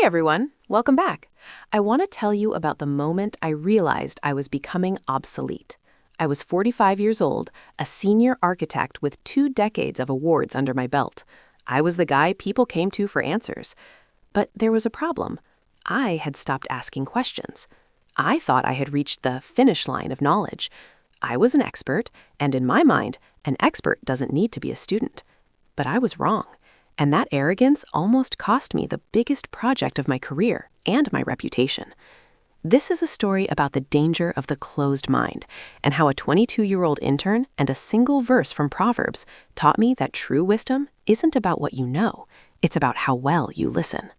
everyone, welcome back. I want to tell you about the moment I realized I was becoming obsolete. I was 45 years old, a senior architect with 2 decades of awards under my belt. I was the guy people came to for answers. But there was a problem. I had stopped asking questions. I thought I had reached the finish line of knowledge. I was an expert, and in my mind, an expert doesn't need to be a student. But I was wrong. And that arrogance almost cost me the biggest project of my career and my reputation. This is a story about the danger of the closed mind and how a 22-year-old intern and a single verse from Proverbs taught me that true wisdom isn't about what you know, it's about how well you listen.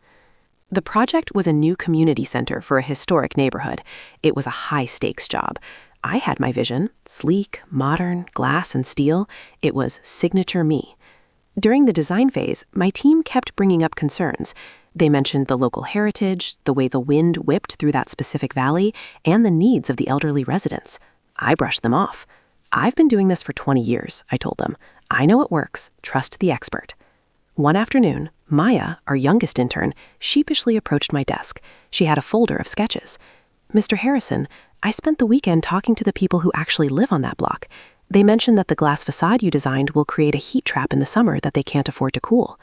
The project was a new community center for a historic neighborhood. It was a high-stakes job. I had my vision, sleek, modern, glass and steel. It was signature me. During the design phase, my team kept bringing up concerns. They mentioned the local heritage, the way the wind whipped through that specific valley, and the needs of the elderly residents. I brushed them off. I've been doing this for 20 years, I told them. I know it works. Trust the expert. One afternoon, Maya, our youngest intern, sheepishly approached my desk. She had a folder of sketches. "Mr. Harrison, I spent the weekend talking to the people who actually live on that block. They mentioned that the glass facade you designed will create a heat trap in the summer that they can't afford to cool."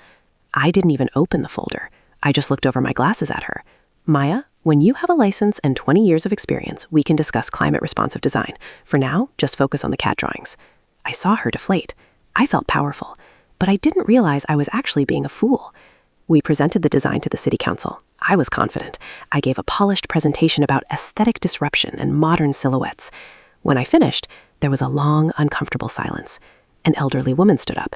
I didn't even open the folder. I just looked over my glasses at her. "Maya, when you have a license and 20 years of experience, we can discuss climate-responsive design. For now, just focus on the CAD drawings." I saw her deflate. I felt powerful, but I didn't realize I was actually being a fool. We presented the design to the city council. I was confident. I gave a polished presentation about aesthetic disruption and modern silhouettes. When I finished, there was a long, uncomfortable silence. An elderly woman stood up.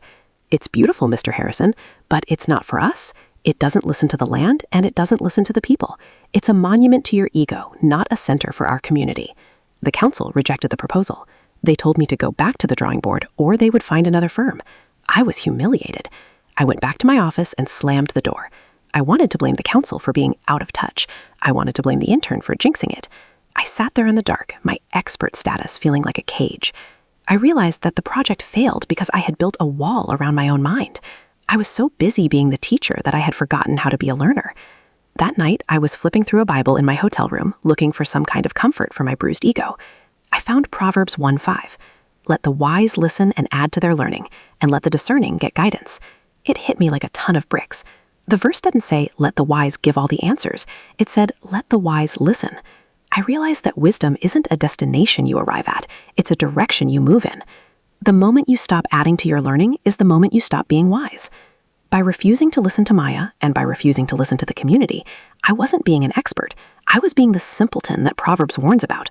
"It's beautiful, Mr. Harrison, but it's not for us. It doesn't listen to the land, and it doesn't listen to the people. It's a monument to your ego, not a center for our community." The council rejected the proposal. They told me to go back to the drawing board, or they would find another firm. I was humiliated. I went back to my office and slammed the door. I wanted to blame the council for being out of touch. I wanted to blame the intern for jinxing it. I sat there in the dark, my expert status feeling like a cage. I realized that the project failed because I had built a wall around my own mind. I was so busy being the teacher that I had forgotten how to be a learner. That night, I was flipping through a Bible in my hotel room, looking for some kind of comfort for my bruised ego. I found Proverbs 1:5. "Let the wise listen and add to their learning, and let the discerning get guidance." It hit me like a ton of bricks. The verse didn't say, "Let the wise give all the answers." It said, "Let the wise listen." I realized that wisdom isn't a destination you arrive at, it's a direction you move in. The moment you stop adding to your learning is the moment you stop being wise. By refusing to listen to Maya, and by refusing to listen to the community, I wasn't being an expert. I was being the simpleton that Proverbs warns about.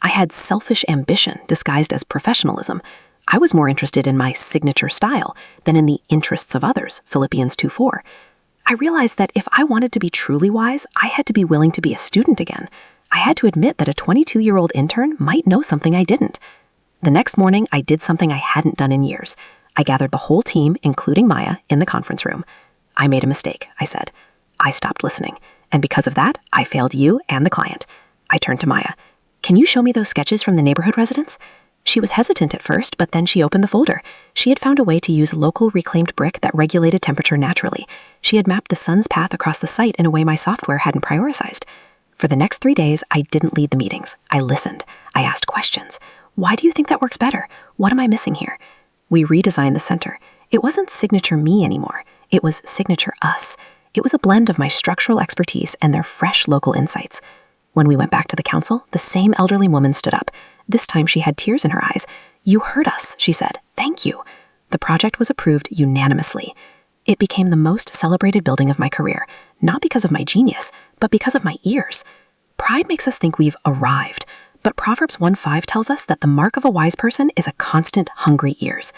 I had selfish ambition disguised as professionalism. I was more interested in my signature style than in the interests of others, Philippians 2:4. I realized that if I wanted to be truly wise, I had to be willing to be a student again. I had to admit that a 22-year-old intern might know something I didn't. The next morning, I did something I hadn't done in years. I gathered the whole team, including Maya, in the conference room. "I made a mistake," I said. "I stopped listening, and because of that, I failed you and the client." I turned to Maya. "Can you show me those sketches from the neighborhood residents?" She was hesitant at first, but then she opened the folder. She had found a way to use local reclaimed brick that regulated temperature naturally. She had mapped the sun's path across the site in a way my software hadn't prioritized. For the next 3 days, I didn't lead the meetings. I listened. I asked questions. "Why do you think that works better? What am I missing here?" We redesigned the center. It wasn't signature me anymore. It was signature us. It was a blend of my structural expertise and their fresh local insights. When we went back to the council, the same elderly woman stood up. This time she had tears in her eyes. "You heard us," she said. "Thank you." The project was approved unanimously. It became the most celebrated building of my career, not because of my genius, but because of my ears. Pride makes us think we've arrived, but Proverbs 1:5 tells us that the mark of a wise person is a constant hungry ears.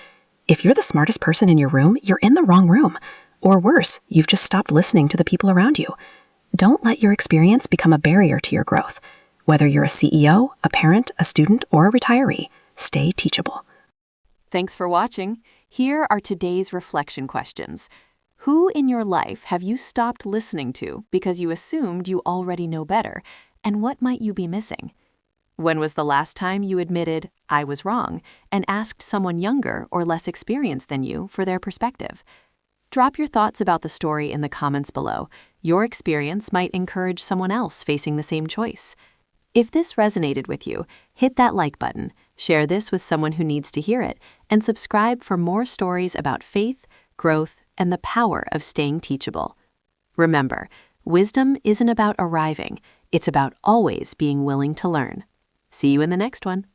If you're the smartest person in your room, you're in the wrong room. Or worse, you've just stopped listening to the people around you. Don't let your experience become a barrier to your growth. Whether you're a CEO, a parent, a student, or a retiree, stay teachable. Thanks for watching. Here are today's reflection questions. Who in your life have you stopped listening to because you assumed you already know better, and what might you be missing? When was the last time you admitted, "I was wrong," and asked someone younger or less experienced than you for their perspective? Drop your thoughts about the story in the comments below. Your experience might encourage someone else facing the same choice. If this resonated with you, hit that like button, share this with someone who needs to hear it, and subscribe for more stories about faith, growth, and the power of staying teachable. Remember, wisdom isn't about arriving, it's about always being willing to learn. See you in the next one.